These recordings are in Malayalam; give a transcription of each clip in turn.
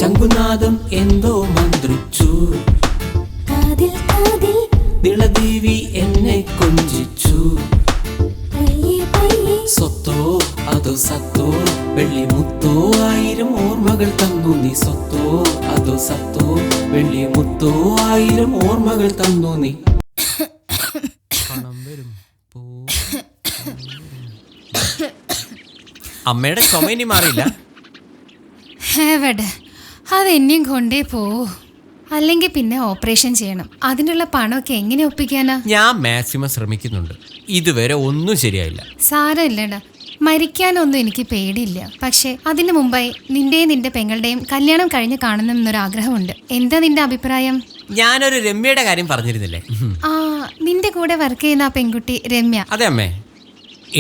ശംഖുനാദം എന്തോ മന്ത്രിച്ചു, നിളദേവി എന്നെ കൊഞ്ചിച്ചു. സ്വത്തോ അതോ സത്തോ വെള്ളിമുത്തോ, 1000 ഓർമ്മകൾ തന്നു നീ. സ്വത്തോ അതോ സത്തോ വെള്ളിമുത്തോ, 1000 ഓർമ്മകൾ തന്നു നീ. അമ്മയുടെ ചുമയിനി മാറിയില്ല. എവിടെ, അതെന്നെയും കൊണ്ടേ പോവൂ. അല്ലെങ്കിൽ പിന്നെ ഓപ്പറേഷൻ ചെയ്യണം. അതിനുള്ള പണമൊക്കെ എങ്ങനെ ഒപ്പിക്കാനാ? ഞാൻ മാക്സിമം ശ്രമിക്കുന്നുണ്ട്, ഇതുവരെ ഒന്നും ശരിയായില്ല. സാരമില്ലടാ, മരിക്കാനൊന്നും എനിക്ക് പേടിയില്ല. പക്ഷെ അതിനു മുമ്പായി നിന്റെയും നിന്റെ പെങ്ങളുടെയും കല്യാണം കഴിഞ്ഞ് കാണണമെന്നൊരാഗ്രഹമുണ്ട്. എന്താ നിന്റെ അഭിപ്രായം? ഞാനൊരു രമ്യയുടെ കാര്യം പറഞ്ഞിരുന്നില്ലേ? ആ, നിന്റെ കൂടെ വർക്ക് ചെയ്യുന്ന ആ പെൺകുട്ടി രമ്യ. അതെ അമ്മേ,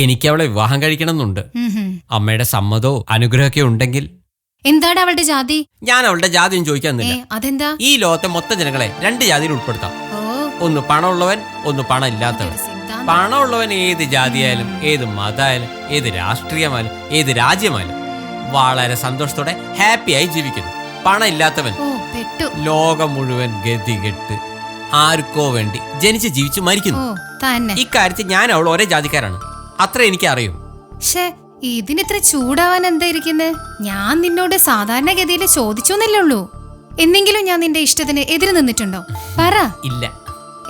എനിക്ക് അവളെ വിവാഹം കഴിക്കണം എന്നുണ്ട്. അമ്മയുടെ സമ്മതവും അനുഗ്രഹമൊക്കെ ഉണ്ടെങ്കിൽ. എന്താണ് അവളുടെ ജാതി? ഞാൻ അവളുടെ ജാതിയും ചോദിക്കാന്നില്ല. അതെന്താ? ഈ ലോകത്തെ മൊത്തം ജനങ്ങളെ 2 ജാതിയിൽ ഉൾപ്പെടുത്താം. ഒന്ന് പണമുള്ളവൻ, ഒന്ന് പണം ഇല്ലാത്തവൻ. പണമുള്ളവൻ ഏത് ജാതിയായാലും, ഏത് മതമായാലും, ഏത് രാഷ്ട്രീയമായാലും, ഏത് രാജ്യമായാലും വളരെ സന്തോഷത്തോടെ ഹാപ്പിയായി ജീവിക്കുന്നു. പണം ഇല്ലാത്തവൻ ലോകം മുഴുവൻ ഗതികെട്ട് ആർക്കോ വേണ്ടി ജനിച്ച് ജീവിച്ച് മരിക്കുന്നു. ഇക്കാര്യത്തിൽ ഞാൻ അവൾ ഒരേ ജാതിക്കാരാണ്, അത്ര എനിക്ക് അറിയും. ഇതിനിത്ര ചൂടാവാൻ എന്താ ഇരിക്കുന്നത്? ഞാൻ നിന്നോട് സാധാരണഗതിയിൽ ചോദിച്ചോന്നില്ലുള്ളൂ. എന്തെങ്കിലും ഞാൻ നിന്റെ ഇഷ്ടത്തിന് എതിര് നിന്നിട്ടുണ്ടോ? പറ. ഇല്ല.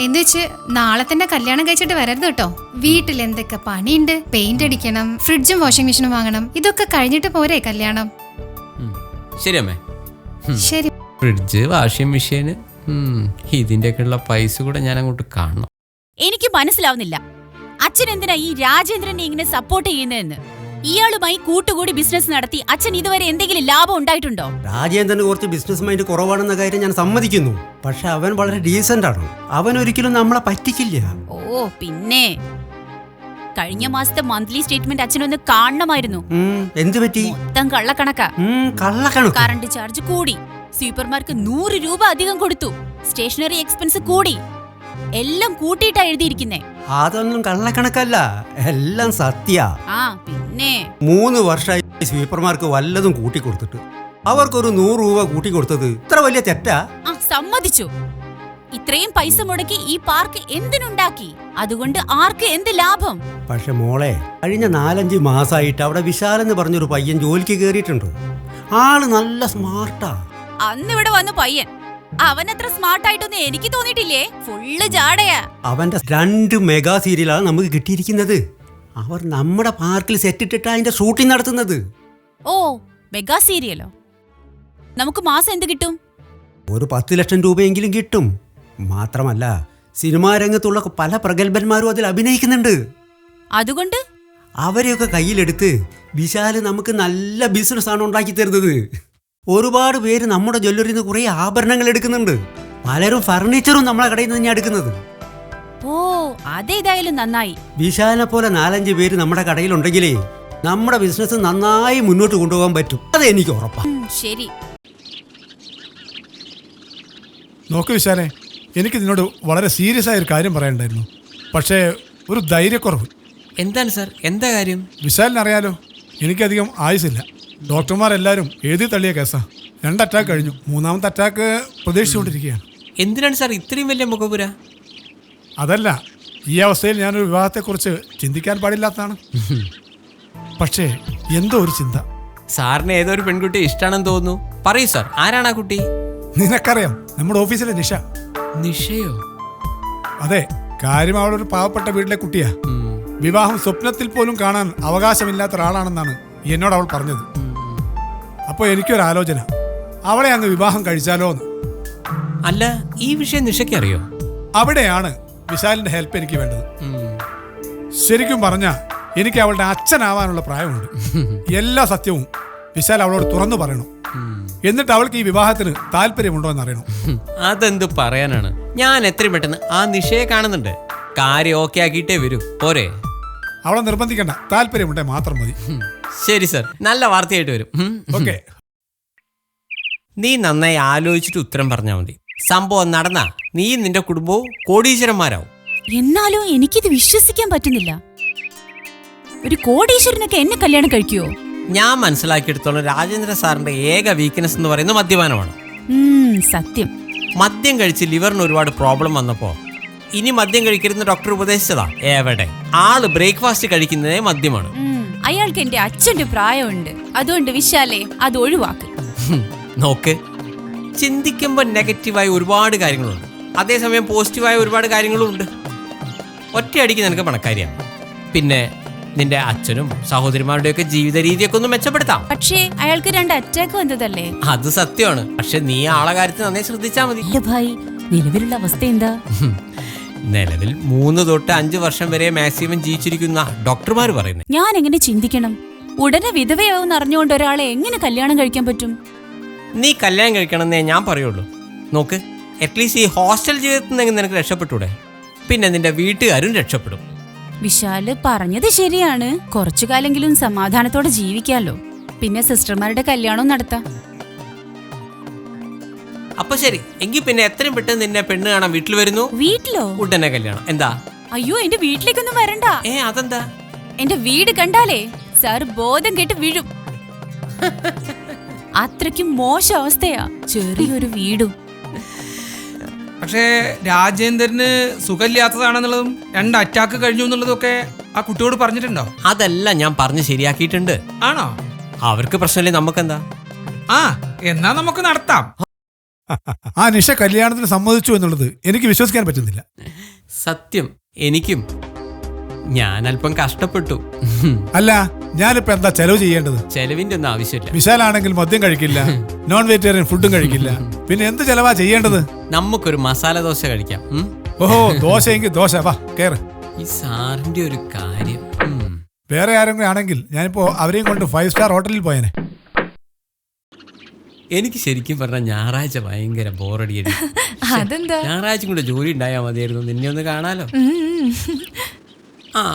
എന്നുവെച്ച് നാളെ തന്നെ കല്യാണം കഴിച്ചിട്ട് വരരുത് കേട്ടോ. വീട്ടിൽ എന്തൊക്കെ പണിയുണ്ട്. പെയിന്റ് അടിക്കണം, ഫ്രിഡ്ജും വാഷിംഗ് മെഷീനും വാങ്ങണം. ഇതൊക്കെ കഴിഞ്ഞിട്ട് പോരെ കല്യാണം? ശരി അമ്മേ. ശരി. ഫ്രിഡ്ജ്, വാഷിംഗ് മെഷീന്, ഇതിന്റെയൊക്കെയുള്ള പൈസ കൂടെ ഞാൻ അങ്ങോട്ട് കാണണം. എനിക്ക് മനസ്സിലാവുന്നില്ല, അച്ഛൻ എന്തിനാ ഈ രാജേന്ദ്രനെ ഇങ്ങനെ സപ്പോർട്ട് ചെയ്യുന്നതെന്ന്. ഇയാളുമായി കൂട്ടുകൂടി ബിസിനസ് നടത്തി അച്ഛൻ ഇതുവരെ എന്തെങ്കിലും ലാഭം ഉണ്ടായിട്ടുണ്ടോ? രാജേന്ദ്രന് കുറച്ച് ബിസിനസ് മൈൻഡ് കുറവാണെന്ന കാര്യം ഞാൻ സമ്മതിക്കുന്നു. പക്ഷെ അവൻ വളരെ ഡീസന്റ് ആണ്. അവൻ ഒരിക്കലും നമ്മളെ പറ്റിക്കില്ല. ഓ പിന്നെ കഴിഞ്ഞ മാസത്തെ മന്ത്ലി സ്റ്റേറ്റ്മെന്റ് അച്ഛനൊന്ന് കാണണമായിരുന്നു. എന്ത് പറ്റി? മൊത്തം കള്ളക്കണക്കാ. കറണ്ട് ചാർജ് കൂടി, സ്വീപ്പർമാർക്ക് 100 രൂപ അധികം കൊടുത്തു, സ്റ്റേഷനറി എക്സ്പെൻസ് കൂടി, എല്ലാം കൂട്ടിയിട്ടാ എഴുതിയിരിക്കുന്നേ. അതൊന്നും കള്ളക്കണക്കല്ല, എല്ലാം സത്യ. പിന്നെ 3 വർഷമായി സ്വീപ്പർമാർക്ക് വല്ലതും കൂട്ടിക്കൊടുത്തിട്ട് അവർക്കൊരു 100 രൂപ കൂട്ടിക്കൊടുത്തത് ഇത്ര വലിയ തെറ്റാ? സമ്മതിച്ചു. ഇത്രയും പൈസ മുടക്കി ഈ പാർക്ക് എന്തിനുണ്ടാക്കി? അതുകൊണ്ട് ആർക്ക് എന്ത് ലാഭം? പക്ഷെ മോളെ, കഴിഞ്ഞ 4-5 മാസമായിട്ട് അവിടെ വിശാൽ എന്ന് പറഞ്ഞൊരു പയ്യൻ ജോലിക്ക് കേറിയിട്ടുണ്ട്. ആള് നല്ല സ്മാർട്ടാ. അന്നിവിടെ വന്ന പയ്യൻ അവനത്ര സ്മാർട്ട് ആയിട്ടൊന്നും എനിക്ക് തോന്നിയിട്ടില്ലേ. ഫുള്ള് ജാടയാ. അവന്റെ 2 മെഗാ സീരിയലാണ് നമുക്ക് കിട്ടിയിരിക്കുന്നത്. അവർ നമ്മുടെ പാർക്കിൽ സെറ്റ് ഇട്ടിട്ടാ അതിന്റെ ഷൂട്ടിംഗ് നടത്തുന്നത്. ഓ, മെഗാ സീരിയലോ? നമുക്ക് മാസം എന്ത് കിട്ടും? ഒരു 10 ലക്ഷം രൂപയെങ്കിലും കിട്ടും. മാത്രമല്ല സിനിമാ രംഗത്തുള്ള പല പ്രഗത്ഭന്മാരും അതിൽ അഭിനയിക്കുന്നുണ്ട്. അതുകൊണ്ട് അവരെയൊക്കെ കയ്യിലെടുത്ത് വിശാല് നമുക്ക് നല്ല ബിസിനസ് ആണ് ഉണ്ടാക്കി തരുന്നത്. ഒരുപാട് പേര് നമ്മുടെ ജ്വല്ലറിയിൽ നിന്ന് കുറെ ആഭരണങ്ങൾ എടുക്കുന്നുണ്ട്. പലരും ഫർണിച്ചറും നമ്മളെ കടയിൽ നിന്ന് തന്നെയാണ് എടുക്കുന്നത്. ഓ, അതേതായാലും നന്നായി. വിശാലിനെ പോലെ 4-5 പേര് നമ്മുടെ കടയിലുണ്ടെങ്കിലേ നമ്മുടെ ബിസിനസ് നന്നായി മുന്നോട്ട് കൊണ്ടുപോകാൻ പറ്റും. അത് എനിക്ക് ഉറപ്പാണ്. ശരി. നോക്ക് വിശാലേ, എനിക്ക് നിന്നോട് വളരെ സീരിയസ് ആയ ഒരു കാര്യം പറയാനുണ്ടായിരുന്നു. പക്ഷേ ഒരു ധൈര്യക്കുറവ്. എന്താണ് സാർ? എന്താ കാര്യം? വിശാലിനറിയാലോ, എനിക്കധികം ആയുസില്ല. ഡോക്ടർമാരെല്ലാവരും എഴുതി തള്ളിയ കേസാ. 2 അറ്റാക്ക് കഴിഞ്ഞു, 3ാമത്തെ അറ്റാക്ക് പ്രതീക്ഷിച്ചുകൊണ്ടിരിക്കുകയാണ്. എന്തിനാണ് സാർ ഇത്രയും വലിയ മുഖപുര? അതല്ല, ഈ അവസ്ഥയിൽ ഞാനൊരു വിവാഹത്തെക്കുറിച്ച് ചിന്തിക്കാൻ പാടില്ലാത്തതാണ്. പക്ഷേ എന്തോ ഒരു ചിന്ത. സാറിന് ഏതോ ഒരു പെൺകുട്ടി ഇഷ്ടമാണെന്ന് തോന്നുന്നു. പറയൂ സാർ, ആരാണ് ആ കുട്ടി? നിനക്കറിയാം, നമ്മുടെ ഓഫീസിലെ നിഷ. നിഷയോ? അതെ, കാര്യം അവളൊരു പാവപ്പെട്ട വീട്ടിലെ കുട്ടിയാ. വിവാഹം സ്വപ്നത്തിൽ പോലും കാണാൻ അവകാശമില്ലാത്ത ഒരാളാണെന്നാണ് എന്നോട് അവൾ പറഞ്ഞത്. അപ്പോൾ എനിക്കൊരാലോചന, അവളെ അങ്ങ് വിവാഹം കഴിച്ചാലോ എന്ന്. അല്ല, ഈ വിഷയം നിഷയ്ക്ക് അറിയോ? അവിടെയാണ് വിശാലിന്റെ ഹെൽപ്പ് എനിക്ക് വേണ്ടത്. ശരിക്കും പറഞ്ഞാ എനിക്ക് അവളുടെ അച്ഛനാവാനുള്ള പ്രായമുണ്ട്. എല്ലാ സത്യവും വിശാൽ അവളോട് തുറന്നു പറയണം. എന്നിട്ട് അവൾക്ക് ഈ വിവാഹത്തിന് താല്പര്യമുണ്ടോ എന്ന് അറിയണം. അതെന്ത് പറയാനാണ്, ഞാൻ എത്രയും പെട്ടെന്ന് ആ നിഷയെ കാണുന്നുണ്ട്. കാര്യം ഓക്കെ ആക്കിയിട്ടേ വരൂ, പോരെ? അവളെ നിർബന്ധിക്കണ്ട, താല്പര്യമുണ്ടേ മാത്രം മതി. ശരി സർ, നല്ല വാർത്തയായിട്ട് വരും. ഓക്കെ. നീ നന്നായി ആലോചിച്ചിട്ട് ഉത്തരം പറഞ്ഞാൽ മതി. സംഭവം നടന്നാ നീയും നിന്റെ കുടുംബവും കോടീശ്വരന്മാരാവും. എന്നാലും എനിക്കിത് വിശ്വസിക്കാൻ പറ്റുന്നില്ല. ഒരു കോടീശ്വരനൊക്കെ എന്നെ കല്യാണം കഴിക്കുവോ? ഞാൻ മനസ്സിലാക്കിയെടുത്തോളം രാജേന്ദ്ര സാറിന്റെ ഏക വീക്ക്നെസ് എന്ന് പറയുന്നത് മദ്യപാനമാണ്. സത്യം. മദ്യം കഴിച്ച് ലിവറിന് ഒരുപാട് പ്രോബ്ലം വന്നപ്പോ ഇനി മദ്യം കഴിക്കരുതെന്ന് ഡോക്ടർ ഉപദേശിച്ചതാ. എവിടെ ആള് ബ്രേക്ക്ഫാസ്റ്റ് കഴിക്കുന്നതേ മദ്യമാണ്. അയാൾക്ക് എന്റെ അച്ഛന്റെ പ്രായമുണ്ട്, അതുകൊണ്ട് വിശാലേ അത് ഒഴിവാക്ക്. നോക്ക്, ചിന്തിക്കുമ്പോൾ നെഗറ്റീവായ ഒരുപാട് കാര്യങ്ങളുണ്ട്, അതേസമയം പോസിറ്റീവായ ഒരുപാട് കാര്യങ്ങളും ഉണ്ട്. ഒറ്റയടിക്ക് നിനക്ക് പണക്കാരിയാണ്, പിന്നെ നിന്റെ അച്ഛനും സഹോദരിമാരുടെയൊക്കെ ജീവിത രീതിയൊക്കെ ഒന്ന് മെച്ചപ്പെടുത്താം. പക്ഷേ അയാൾക്ക് 2 അറ്റാക്ക് വന്നതല്ലേ? അത് സത്യമാണ്. പക്ഷെ നീ ആളെ കാര്യത്തിൽ നന്നായി ശ്രദ്ധിച്ചാ മതി. നിലവിലുള്ള അവസ്ഥ എന്താ? നിലവിൽ 3 തൊട്ട് 5 വർഷം വരെ മാക്സിമം ജീവിച്ചിരിക്കുന്ന ഡോക്ടർമാർ പറയുന്നത്. ഞാൻ എങ്ങനെ ചിന്തിക്കണം? ഉടനെ വിധവയാവും അറിഞ്ഞുകൊണ്ട് ഒരാളെ എങ്ങനെ കല്യാണം കഴിക്കാൻ പറ്റും? നീ കല്യാണം കഴിക്കണമെന്നേ ഞാൻ പറയുള്ളൂ. നോക്ക്, അറ്റ്ലീസ്റ്റ് ഈ ഹോസ്റ്റൽ ജീവിതത്തിൽ നിന്ന് നിനക്ക് രക്ഷപ്പെട്ടൂടെ? പിന്നെ നിന്റെ വീട്ടുകാരും രക്ഷപ്പെടും. വിശാല് പറഞ്ഞത് ശരിയാണ്. കുറച്ചു കാലെങ്കിലും സമാധാനത്തോടെ ജീവിക്കാലോ. പിന്നെ സിസ്റ്റർമാരുടെ കല്യാണവും നടത്താം. അപ്പൊ ശരി, എങ്കിൽ പിന്നെ എത്രയും പെട്ടെന്ന് നിന്നെ പെണ്ണ് കാണാൻ വീട്ടിൽ വരുന്നു. വീട്ടിലോ? ഉടനെ കല്യാണം. എന്താ? അയ്യോ, എന്റെ വീട്ടിലേക്കൊന്നും വരണ്ട. അതെന്താ? എന്റെ വീട് കണ്ടാലേ സാർ ബോധം കെട്ട് വീഴും. അത്രയ്ക്കും മോശം അവസ്ഥയാ ചെറിയൊരു വീടും. പക്ഷേ രാജേന്ദ്രന് സുഖമില്ലാത്തതാണെന്നുള്ളതും 2 അറ്റാക്ക് കഴിഞ്ഞു എന്നുള്ളതും ഒക്കെ ആ കുട്ടിയോട് പറഞ്ഞിട്ടുണ്ടോ? അതെല്ലാം ഞാൻ പറഞ്ഞ് ശരിയാക്കിയിട്ടുണ്ട്. ആണോ? അവർക്ക് പ്രശ്നമില്ലേ, നമുക്കെന്താ? എന്നാ നമുക്ക് നടത്താം. ആ നിഷ കല്യാണത്തിന് സമ്മതിച്ചു എന്നുള്ളത് എനിക്ക് വിശ്വസിക്കാൻ പറ്റുന്നില്ല. സത്യം, എനിക്കും. ഞാൻ അല്പം കഷ്ടപ്പെട്ടു. അല്ല, ഞാനിപ്പോ എന്താ ചെലവ് ചെയ്യേണ്ടത്? ചെലവിന്റെ ഒന്നും ആവശ്യമില്ല. വിശാലാണെങ്കിൽ മദ്യം കഴിക്കില്ല, നോൺ വെജിറ്റേറിയൻ ഫുഡും കഴിക്കില്ല, പിന്നെ എന്ത് ചെലവാ ചെയ്യേണ്ടത്? നമുക്കൊരു മസാല ദോശ കഴിക്കാം. ഓഹോ, ദോശയെങ്കിൽ ദോശ. വാ കേറ്. ഈ സാറിന്റെ ഒരു കാര്യം. വേറെ ആരെങ്കിലും ആണെങ്കിൽ ഞാനിപ്പോ അവരെയും കൊണ്ട് 5 സ്റ്റാർ ഹോട്ടലിൽ പോയേനെ. എനിക്ക് ശരിക്കും പറഞ്ഞാൽ ഞായറാഴ്ച ഭയങ്കര ബോറടിയായിരുന്നു. ഞായറാഴ്ച കൂടെ ജോലി ഉണ്ടായാൽ മതിയായിരുന്നു, നിന്നെ ഒന്ന് കാണാലോ.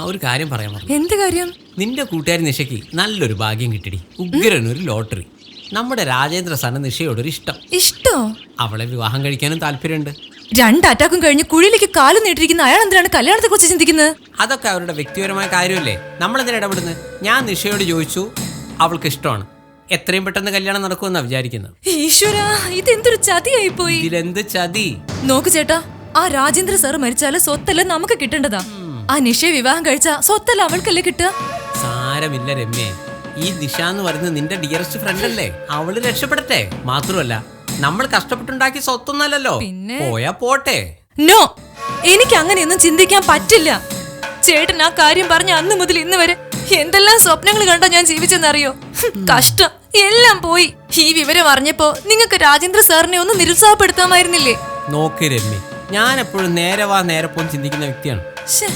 ഒരു കാര്യം പറയാൻ പറഞ്ഞു. എന്ത് കാര്യം? നിന്റെ കൂട്ടുകാരി നിഷയ്ക്ക് നല്ലൊരു ഭാഗ്യം കിട്ടിടി. ഉഗ്രനൊരു ലോട്ടറി. നമ്മുടെ രാജേന്ദ്ര സാറിന് നിഷയോടൊരു ഇഷ്ടോ? അവളെ വിവാഹം കഴിക്കാനും താല്പര്യമുണ്ട്. 2 അറ്റാക്കും കഴിഞ്ഞ് കുഴിയിലേക്ക് കാലം നീട്ടിരിക്കുന്ന അയാൾ എന്തിനാണ് കല്യാണത്തെ കുറിച്ച് ചിന്തിക്കുന്നത്? അതൊക്കെ അവരുടെ വ്യക്തിപരമായ കാര്യമല്ലേ, നമ്മളെന്തിനാ ഇടപെടുന്നത്? ഞാൻ നിഷയോട് ചോദിച്ചു, അവൾക്ക് ഇഷ്ടമാണ്. എത്രയും പെട്ടെന്ന് കല്യാണം നടക്കുമെന്നാ വിചാരിക്കുന്നത്. ഈശ്വരാ, ഇതെന്തൊരു ചതിയായി പോയി. ഇതിലെന്ത് ചതി? നോക്ക് ചേട്ടാ, ആ രാജേന്ദ്ര സാർ മരിച്ചാല് സ്വത്തെല്ലാം നമുക്ക് കിട്ടേണ്ടതാ. ആ നിഷയെ വിവാഹം കഴിച്ച സ്വത്തെല്ലാം അവൾക്കല്ലേ കിട്ടുക? സാരമില്ല രമ്യേ, ഈ നിഷ എന്ന് പറയുന്നത് നിന്റെ ഡിയറസ്റ്റ് ഫ്രണ്ട് അല്ലേ, അവള് രക്ഷപ്പെടട്ടെ. മാത്രമല്ല നമ്മൾ കഷ്ടപ്പെട്ടുണ്ടാക്കിയ സ്വത്തൊന്നല്ലോ, പോയാ പോട്ടെ. നോ, എനിക്ക് അങ്ങനെയൊന്നും ചിന്തിക്കാൻ പറ്റില്ല. ചേട്ടൻ ആ കാര്യം പറഞ്ഞ അന്ന് മുതൽ ഇന്ന് വരെ എന്തെല്ലാം സ്വപ്നങ്ങൾ കണ്ടാ ഞാൻ ജീവിച്ചെന്നറിയോ? കഷ്ടം, എല്ലാം പോയി. ഈ വിവരം അറിഞ്ഞപ്പോ നിങ്ങൾക്ക് രാജേന്ദ്ര സാറിനെ ഒന്ന് നിരുത്സാഹപ്പെടുത്താമായിരുന്നില്ലേ? നോക്ക് രമ്യ, ഞാൻ എപ്പോഴും നേരവാ നേരപ്പോ ചിന്തിക്കുന്ന വ്യക്തിയാണ്.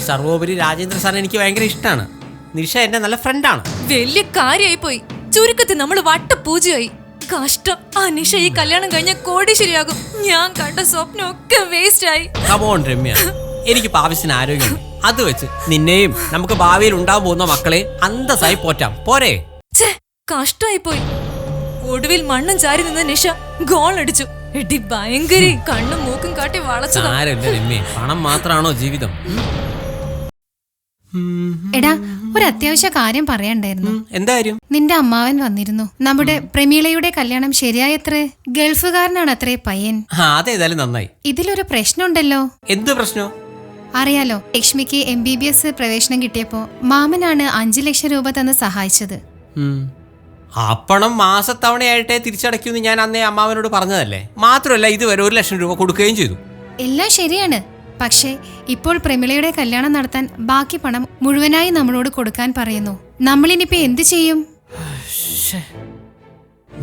സർവോപരി രാജേന്ദ്ര സാറിന് എനിക്ക് ഭയങ്കര ഇഷ്ടമാണ്. നിഷ എന്റെ നല്ല ഫ്രണ്ടാണ്. വലിയ കാര്യമായി പോയി. ചുരുക്കത്തിൽ നമ്മൾ വട്ടപൂജയായി. കഷ്ടം, ആ നിഷ ഈ കല്യാണം കഴിഞ്ഞ കോടീശ്വരിയാകും. ഞാൻ കണ്ട സ്വപ്നം ഒക്കെ വേസ്റ്റ് ആയി. കമോൺ രമ്യ, എനിക്കിപ്പോ ആവശ്യത്തിന് ആരോഗ്യമുണ്ട്. അത് വെച്ച് നിന്നെയും നമുക്ക് ഭാവിയിൽ ഉണ്ടാവാൻ പോകുന്ന മക്കളെ അന്തസ്സായി പോറ്റാം, പോരെ? കഷ്ടായി പോയി. ഒടുവിൽ മണ്ണും ചാരി നിന്ന നിഷ ഗോൾ അടിച്ചു. എടി ഭയങ്കര കണ്ണും മൂക്കും കാട്ടി വളച്ചതാ. രമ്യ, പണം മാത്രമാണോ ജീവിതം? എടാ, ഒരു അത്യാവശ്യ കാര്യം പറയണ്ടായിരുന്നു. എന്താ കാര്യം? നിന്റെ അമ്മാവൻ വന്നിരുന്നു. നമ്മുടെ പ്രമീളയുടെ കല്യാണം ശരിയായത്രേ. ഗൾഫുകാരനാണ് അത്രേ പയ്യൻ. അതേതായാലും നന്നായി. ഇതിലൊരു പ്രശ്നമുണ്ടല്ലോ. എന്ത് പ്രശ്നോ? അറിയാലോ, ലക്ഷ്മിക്ക് MBBS പ്രവേശനം കിട്ടിയപ്പോ മാമനാണ് 5 ലക്ഷം രൂപ തന്ന് സഹായിച്ചത്. ആ പണം മാസത്തവണയായിട്ടേ തിരിച്ചടയ്ക്കൂന്ന് ഞാൻ അന്നേ അമ്മാവനോട് പറഞ്ഞതല്ലേ. മാത്രമല്ല ഇതുവരെ 1 ലക്ഷം രൂപ കൊടുക്കുകയും ചെയ്തു. എല്ലാം ശരിയാണ്. പക്ഷേ ഇപ്പോൾ പ്രമിളയുടെ കല്യാണം നടത്താൻ ബാക്കി പണം മുഴുവനായി നമ്മളോട് കൊടുക്കാൻ പറയുന്നു. നമ്മളിനിപ്പോ എന്ത് ചെയ്യും?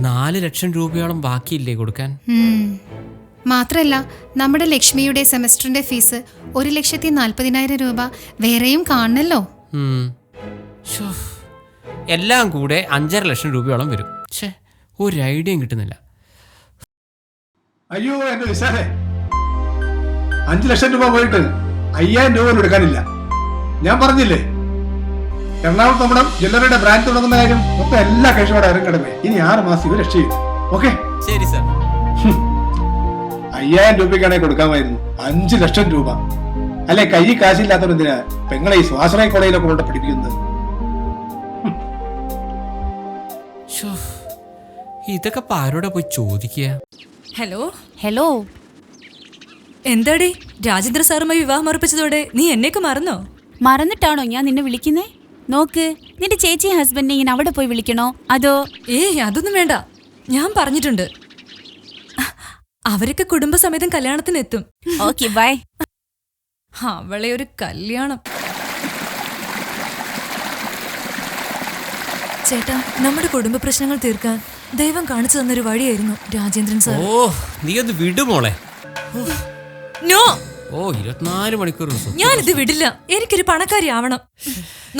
4 ലക്ഷം രൂപയോളം ബാക്കിയില്ലേ കൊടുക്കാൻ? മാത്രല്ല നമ്മുടെ ലക്ഷ്മിയുടെ സെമസ്റ്ററിന്റെ ഫീസ് 1,40,000 രൂപ വേറെയും കാണണല്ലോ. എല്ലാം കൂടെ 5.5 ലക്ഷം രൂപയോളം വരും. ഒരു ഐഡിയയും കിട്ടുന്നില്ല. അയ്യോ എന്റെ വിശാലേ, 5 ലക്ഷം രൂപ പോയിട്ട് 5,000 രൂപ എടുക്കാനില്ല. ഞാൻ പറഞ്ഞില്ലേ, എറണാകുളത്ത് നമ്മുടെ ജ്വല്ലറിയുടെ ബ്രാൻഡ് തുടങ്ങുന്ന കാര്യം മൊത്തം എല്ലാ കക്ഷിയോടെ ഇറങ്ങണമേ. ഇനി 6 മാസം ഇവർ രക്ഷ ചെയ്തു. ഓക്കെ, ശരി സാർ. 5,000 രൂപയ്ക്കാണെങ്കിൽ കൊടുക്കാമായിരുന്നു. 5 ലക്ഷം രൂപ അല്ലെ? കൈ കാശില്ലാത്തവരെന്തിനാ പെങ്ങളെ ഈ സ്വാശ്രയ കോളേജിലൊക്കെ കൊണ്ട് പഠിപ്പിക്കുന്നത്? ഇതൊക്കെ ഇപ്പൊ ആരോടാ പോയി ചോദിക്കുക? ഹലോ ഹലോ, എന്താടി രാജേന്ദ്ര സാറുമായി വിവാഹം ഉറപ്പിച്ചതോടെ നീ എന്നേക്ക് മറന്നോ? മറന്നിട്ടാണോ ഞാൻ നിന്നെ വിളിക്കുന്നേ? നോക്ക്, നിന്റെ ചേച്ചി ഹസ്ബൻഡിനെ ഇങ്ങനെ അവിടെ പോയി വിളിക്കണോ അതോ? ഏയ് അതൊന്നും വേണ്ട, ഞാൻ പറഞ്ഞിട്ടുണ്ട്. അവരൊക്കെ കുടുംബസമേതം കല്യാണത്തിന് എത്തും. Okay bye. അവളെ ഒരു കല്യാണം. ചേട്ടാ, നമ്മുടെ കുടുംബ പ്രശ്നങ്ങൾ തീർക്കാൻ ദൈവം കാണിച്ചു തന്നൊരു വഴിയായിരുന്നു രാജേന്ദ്രൻ സാർ. ഓ നീ ഒന്ന് വിടുമോളെ. നോ, ഓ 24 മണിക്കൂർ ദിവസം. ഞാനിത് വിടില്ല. എനിക്കൊരു പണക്കാരി ആവണം.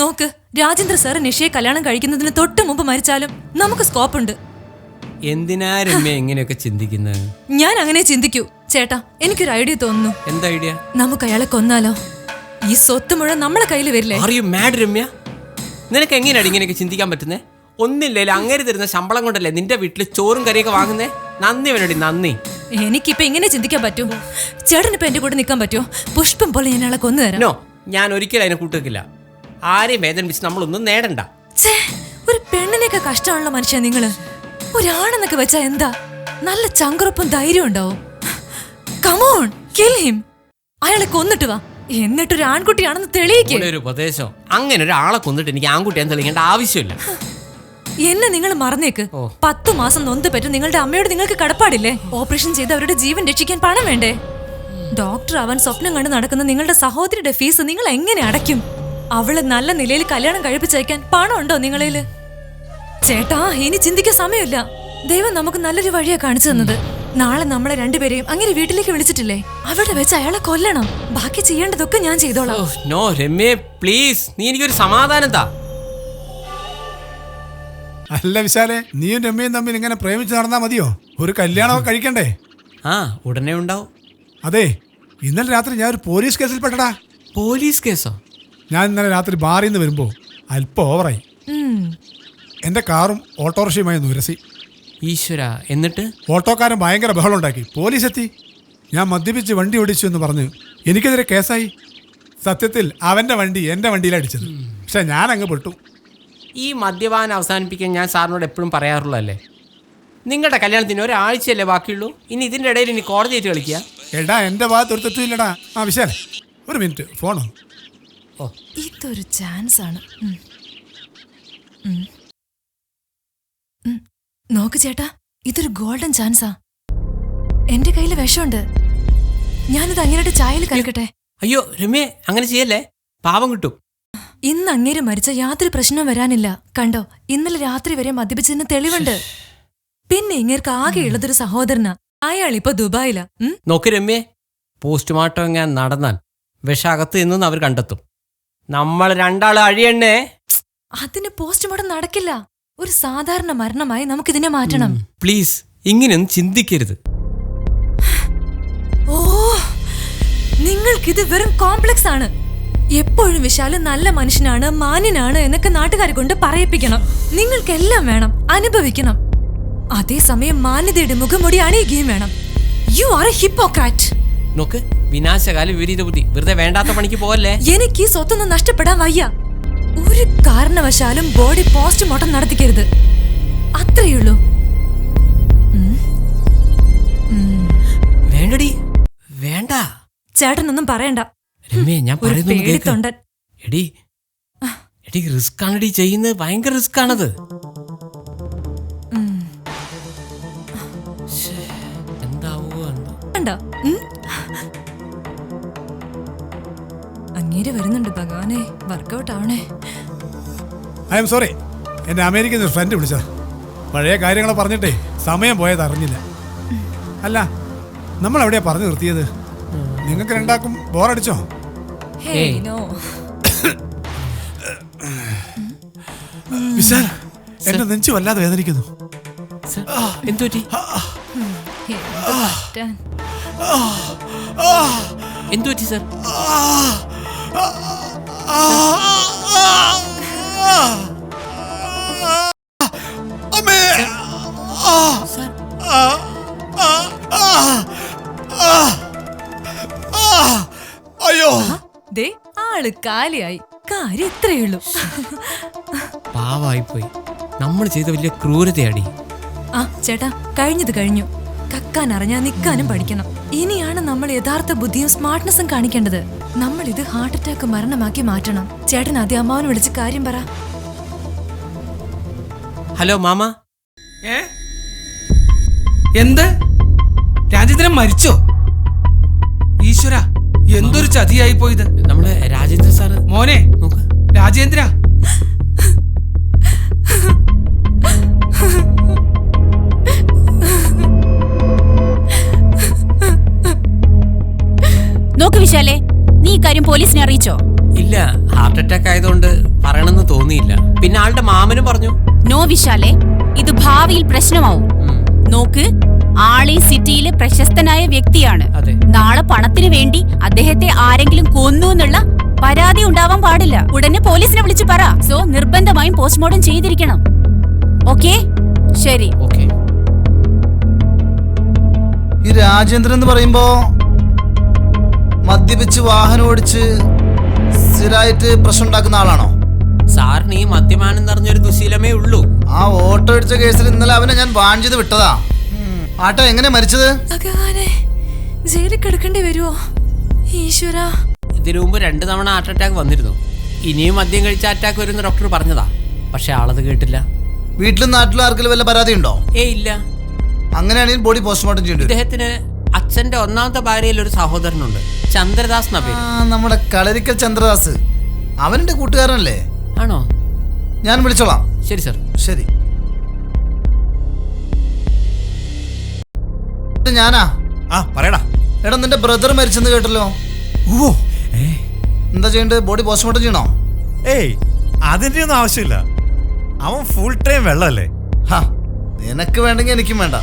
നോക്ക്, രാജേന്ദ്ര സാർ നിഷയെ കല്യാണം കഴിക്കുന്നതിന് തൊട്ട് മുമ്പ് മരിച്ചാലും നമുക്ക് സ്കോപ്പ് ഉണ്ട്. എന്തിനാ രമ്യ എങ്ങനെയൊക്കെ ചിന്തിക്കുന്നത്? ഞാൻ അങ്ങനെ ചിന്തിക്കൂ. ചേട്ടാ, എനിക്കൊരു ഐഡിയ തോന്നുന്നു. എന്താ ഐഡിയ? നമുക്ക് അയാളെ കൊന്നാലോ? ഈ സ്വത്ത് മുഴുവൻ നമ്മളെ കയ്യിൽ വരില്ലേ? Are you mad Ramya? നിനക്ക് എങ്ങനെയാണ് ഇങ്ങനെയൊക്കെ ചിന്തിക്കാൻ പറ്റുന്നേ? ഒന്നില്ലേലും അങ്ങനെ തരുന്ന ശമ്പളം കൊണ്ടല്ലേ നിന്റെ വീട്ടിൽ ചോറും കറിയൊക്കെ വാങ്ങുന്നേ? നന്ദി വേണടി, നന്ദി. എനിക്കിപ്പോ എങ്ങനെ ചിന്തിക്കാൻ പറ്റൂ? ചേട്ടനിപ്പോ എന്റെ കൂടെ നിൽക്കാൻ പറ്റുമോ? പുഷ്പം പോലെ ഞാൻ അയാളെ കൊന്നു തരാം. നോ, ഞാൻ ഒരിക്കലും അതിനെ കൂട്ടുവെക്കില്ല. ആരെയും വേദനിപ്പിച്ച് നമ്മളൊന്നും നേടണ്ട. ഛേ, ഒരു പെണ്ണിനെയൊക്കെ കഷ്ടമാണല്ലോ മനുഷ്യ നിങ്ങള്. ഒരാണെന്നൊക്കെ വെച്ചാ എന്താ? നല്ല ചങ്കുറപ്പും ധൈര്യം ഉണ്ടാവും. Come on, kill him. അയാളെ കൊന്നിട്ട് വാ, എന്നിട്ടൊരു ആൺകുട്ടിയാണെന്ന് തെളിയിക്കേ. ഒരു ഉപദേശം. അങ്ങനെ ഒരാളെ കൊന്നിട്ട് എനിക്ക് ആൺകുട്ടിയാന്ന് തെളിയിക്കേണ്ട ആവശ്യമില്ല. എന്നെ നിങ്ങൾ മറന്നേക്ക്. 10 മാസം നൊന്ത് പറ്റും നിങ്ങളുടെ അമ്മയോട് നിങ്ങൾക്ക് കടപ്പാടില്ലേ? ഓപ്പറേഷൻ ചെയ്ത് അവരുടെ ജീവൻ രക്ഷിക്കാൻ പണം വേണ്ടേ? ഡോക്ടർ ആവാൻ സ്വപ്നം കണ്ട് നടക്കുന്ന നിങ്ങളുടെ സഹോദരിയുടെ ഫീസ് നിങ്ങൾ എങ്ങനെ അടയ്ക്കും? അവളെ നല്ല നിലയിൽ കല്യാണം കഴിപ്പിച്ചയക്കാൻ പണം ഉണ്ടോ നിങ്ങളേല്? ചേട്ടാ, ഇനി ചിന്തിക്കാൻ സമയമില്ല. ദൈവം നമുക്ക് നല്ലൊരു വഴിയാ കാണിച്ചു തന്നത്. നാളെ നമ്മളെ രണ്ടുപേരെയും അങ്ങനെ വീട്ടിലേക്ക് വിളിച്ചിട്ടില്ലേ, അവിടെ വെച്ച് അയാളെ കൊല്ലണം. ബാക്കി ചെയ്യേണ്ടതൊക്കെ ഞാൻ ചെയ്തോളാം. നോ രമ്യ, പ്ലീസ്, നീ എനിക്കൊരു സമാധാനം താ. അല്ല വിശാലെ, നീയും രമ്യയും തമ്മിൽ ഇങ്ങനെ പ്രേമിച്ച് നടന്നാ മതിയോ? ഒരു കല്യാണമൊക്കെ കഴിക്കണ്ടേ? ആ, ഉടനെ ഉണ്ടാവും. അതെ, ഇന്നലെ രാത്രി ഞാൻ ഒരു പോലീസ് കേസിൽ പെട്ടടാ. പോലീസ് കേസോ? ഞാൻ ഇന്നലെ രാത്രി ബാറിൽ നിന്ന് വരുമ്പോ അല്പം ഓവറായി. എന്റെ കാറും ഓട്ടോറിക്ഷയുമായി ഉരസി. ഈശ്വര, എന്നിട്ട്? ഓട്ടോക്കാരൻ ഭയങ്കര ബഹളം ഉണ്ടാക്കി. പോലീസ് എത്തി. ഞാൻ മദ്യപിച്ച് വണ്ടി ഓടിച്ചു എന്ന് പറഞ്ഞ് എനിക്കെതിരെ കേസായി. സത്യത്തിൽ അവന്റെ വണ്ടി എന്റെ വണ്ടിയിലടിച്ചത്. പക്ഷെ ഞാൻ അങ്ങ് പെട്ടു. ഈ മദ്യപാനം അവസാനിപ്പിക്കാൻ ഞാൻ സാറിനോട് എപ്പോഴും പറയാറുള്ളതല്ലേ. നിങ്ങളുടെ കല്യാണത്തിന് ഒരാഴ്ചയല്ലേ ബാക്കിയുള്ളൂ. ഇനി ഇതിൻ്റെ ഇടയിൽ ഇനി കോടതിയായിട്ട് കളിക്കുക? എടാ, എന്റെ ഭാഗത്ത് ഒരു തെറ്റില്ലടാ. ആ വിശാൽ, ഒരു മിനിറ്റ്, ഫോണോ? ഓ, ഇതൊരു ചാൻസ് ആണ്. നോക്ക് ചേട്ടാ, ഇതൊരു ഗോൾഡൻ ചാൻസാ. എന്റെ കയ്യിൽ വിഷമുണ്ട്. ഞാനിത് അങ്ങേരുടെ ചായയിൽ കലക്കട്ടെ. അയ്യോ രമ്യ, അങ്ങനെ ചെയ്യല്ലേ, പാപം കിട്ടും. ഇന്ന് അങ്ങേര് മരിച്ച യാതൊരു പ്രശ്നവും വരാനില്ല. കണ്ടോ, ഇന്നലെ രാത്രി വരെ മദ്യപിച്ചതിന് തെളിവുണ്ട്. പിന്നെ ഇങ്ങേർക്ക് ആകെ ഉള്ളതൊരു സഹോദരനാ. അയാൾ ഇപ്പൊ ദുബായിലാ. നോക്ക് രമ്യ, പോസ്റ്റ്മോർട്ടം എങ്ങനെ നടന്നാൽ വിഷകത്ത് നിന്നൊന്ന് അവർ കണ്ടെത്തും. നമ്മൾ രണ്ടാളും അഴിയണ്ണേ. അതിന് പോസ്റ്റ്മോർട്ടം നടക്കില്ല. ഒരു സാധാരണ മരണമായി നമുക്കിതിനെ മാറ്റണം. പ്ലീസ്, ഇങ്ങനെയൊന്നും ചിന്തിക്കരുത്. ഓ, നിങ്ങൾക്കിത് വെറും കോംപ്ലക്സ് ആണ്. എപ്പോഴും വിശാല് നല്ല മനുഷ്യനാണ്, മാന്യനാണ് എന്നൊക്കെ നാട്ടുകാരെ കൊണ്ട് പറയിപ്പിക്കണം. നിങ്ങൾക്കെല്ലാം വേണം, അനുഭവിക്കണം. അതേസമയം മാന്യതയുടെ മുഖംമൂടി അണിയുകയും വേണം. You are A hypocrite. നോക്ക്, വിനാശകാല വിപരീത ബുദ്ധി. വെറുതെ വേണ്ടാത്ത പണിക്ക് പോവല്ലേ. എനിക്ക് ഈ സ്വത്തൊന്നും നഷ്ടപ്പെടാൻ വയ്യ. ഒരു കാരണവശാലും ബോഡി പോസ്റ്റ്മോർട്ടം നടത്തിക്കരുത്. അത്രയുള്ളൂ. വേണ്ടടി, വേണ്ട. ചേട്ടനൊന്നും പറയണ്ട. രമ്യ, ഞാൻ പറയുന്നത് പേടിത്തൊണ്ടൻ. എടി എടി, റിസ്ക് ആണടി ചെയ്യുന്നത്. ഭയങ്കര റിസ്ക് ആണത്. എന്താവോ എന്തോ. കണ്ടോ? അങ്ങേര് വരുന്നുണ്ട്. ഭഗവാനെ, വർക്കൗട്ട് ആവണേ. ഐ എം സോറി, എന്റെ അമേരിക്കൻ ഒരു ഫ്രണ്ട് വിളിച്ചതാ. പഴയ കാര്യങ്ങളെ പറഞ്ഞിട്ടേ സമയം പോയത് അറിഞ്ഞില്ല. അല്ല, നമ്മൾ എവിടെയാ പറഞ്ഞു നിർത്തിയത്? നിങ്ങൾക്ക് രണ്ടാക്കും ബോറടിച്ചോ? Hey, no. വിശാൽ, എന്റെ നെഞ്ചു വല്ലാതെ വേദനിക്കുന്നു. എന്തു പറ്റി? എന്ത് പറ്റാൻ? എന്തു പറ്റി സർ? അയ്യോ, ദേ, ആള് കാലിയായി. കാര്യം ഇത്രയുള്ളൂ. പാവായിപ്പോയി. നമ്മൾ ചെയ്ത വലിയ ക്രൂരതയാടി. ആ ചേട്ടാ, കഴിഞ്ഞത് കഴിഞ്ഞു. കക്കാൻ അറിഞ്ഞാ നിക്കാനും പഠിക്കണം. ഇനിയാണ് നമ്മൾ യഥാർത്ഥ ബുദ്ധിയും സ്മാർട്ട്നെസ്സും കാണിക്കേണ്ടത്. നമ്മൾ ഇത് ഹാർട്ട് അറ്റാക്ക് മരണമാക്കി മാറ്റണം. ചേട്ടൻ ആദ്യം അമ്മാവനെ വിളിച്ച് കാര്യം പറ. Hello mama. എന്ത്? രാജേന്ദ്രൻ മരിച്ചോ? ഈശ്വര, എന്തൊരു ചതിയായി പോയത്. നമ്മുടെ രാജേന്ദ്ര സാറ്. മോനെ നോക്ക്. രാജേന്ദ്ര, നോക്ക് വിശാലെ, നീ ഈ കാര്യം പോലീസിനെ അറിയിച്ചോ? ഇല്ല, ഹാർട്ട് അറ്റാക്ക് ആയതുകൊണ്ട് പറയണമെന്ന് തോന്നിയില്ല. പിന്നെ ആളുടെ മാമനും പറഞ്ഞു. നോ വിശാലെ, ഇത് ഭാവിയിൽ പ്രശ്നമാവും. നോക്ക്, ആളീ സിറ്റിയിലെ പ്രശസ്തനായ വ്യക്തിയാണ്. അതെ. നാളെ പണത്തിന് വേണ്ടി അദ്ദേഹത്തെ ആരെങ്കിലും കൊന്നു എന്നുള്ള പരാതി ഉണ്ടാവാൻ പാടില്ല. ഉടനെ പോലീസിനെ വിളിച്ചു പറ. സോ നിർബന്ധമായും പോസ്റ്റ്മോർട്ടം ചെയ്തിരിക്കണം. ഓക്കേ? ശരി. ഓക്കെ. ഈ രാജേന്ദ്രൻ എന്ന് പറയുമ്പോ മദ്യപിച്ച് വാഹനം ഓടിച്ച് സ്ഥിരമായിട്ട് പ്രശ്നം ഉണ്ടാക്കുന്ന ആളാണോ? സാറിന് ഈ മദ്യപാനം നിറഞ്ഞൊരു ദുശീലമേ ഉള്ളൂ. ആ ഓട്ടോ അടിച്ച കേസിൽ ഇന്നലെ അവനെ ഞാൻ ബാൻ ചെയ്ത് വിട്ടതാ. ആട്ടോ എങ്ങനെ മരിച്ചത്? ഭഗവാനെ, ജയിലിൽ കിടക്കേണ്ടി വരുമോ? ഈശ്വര. ഇതിനു മുമ്പ് 2 തവണ ഹാർട്ട് അറ്റാക്ക് വന്നിരുന്നു. ഇനിയും മദ്യം കഴിച്ച അറ്റാക്ക് വരുന്ന ഡോക്ടർ പറഞ്ഞതാ. പക്ഷെ ആളത് കേട്ടില്ല. വീട്ടിലും നാട്ടിലും ആർക്കെങ്കിലും വല്ല പരാതി ഉണ്ടോ? ഇല്ല. അങ്ങനെയാണെങ്കിൽ ബോഡി പോസ്റ്റ്മോർട്ടം ചെയ്യേണ്ടി വരും. ഇദ്ദേഹത്തിന് അച്ഛന്റെ 1ാമത്തെ ഭാര്യയിൽ ഒരു സഹോദരനുണ്ട്, ചന്ദ്രദാസ് എന്ന പേര്. നമ്മുടെ കളരിക്കൽ ചന്ദ്രദാസ്, അവനെന്റെ കൂട്ടുകാരനല്ലേ? ആണോ? ഞാൻ വിളിച്ചോളാം. ശരി സാർ. ശരി. ഞാനാ. പറയടാ. എടാ, നിന്റെ ബ്രദർ മരിച്ചെന്ന് കേട്ടല്ലോ. ഓ, എന്താ ചെയ്യണ്ടേ? ബോഡി പോസ്റ്റ്മോർട്ടം ചെയ്യണോ? ഏയ്, അതിന്റെ ഒന്നും ആവശ്യമില്ല. അവൻ ഫുൾ ടൈം വെള്ളമല്ലേ. ഹാ, നിനക്ക് വേണ്ടെങ്കിൽ എനിക്കും വേണ്ട.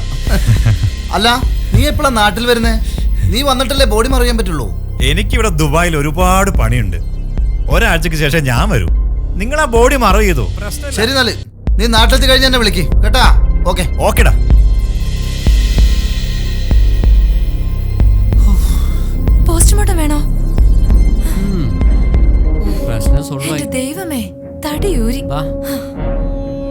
അല്ല, നീ എപ്പോഴാ നാട്ടിൽ വരുന്നേ? നീ വന്നിട്ടല്ലേ ബോഡി മറിയാൻ പറ്റുള്ളൂ. എനിക്കിവിടെ ദുബായിൽ ഒരുപാട് പണിയുണ്ട്. ഒരാഴ്ചക്ക് ശേഷം ഞാൻ വരും. നിങ്ങൾ ആ ബോഡി മറവ് ചെയ്തോ? ശരി, നാല് നീ നാട്ടിലെത്തി കഴിഞ്ഞ് എന്നെ വിളിക്ക് കേട്ടാ. ഓക്കെ. ഓക്കെടാ. പോസ്റ്റ്മോർട്ടം വേണോ? പ്രശ്നം സോൾവ് ആയി. ദൈവമേ, തടിയൂരി. വാ.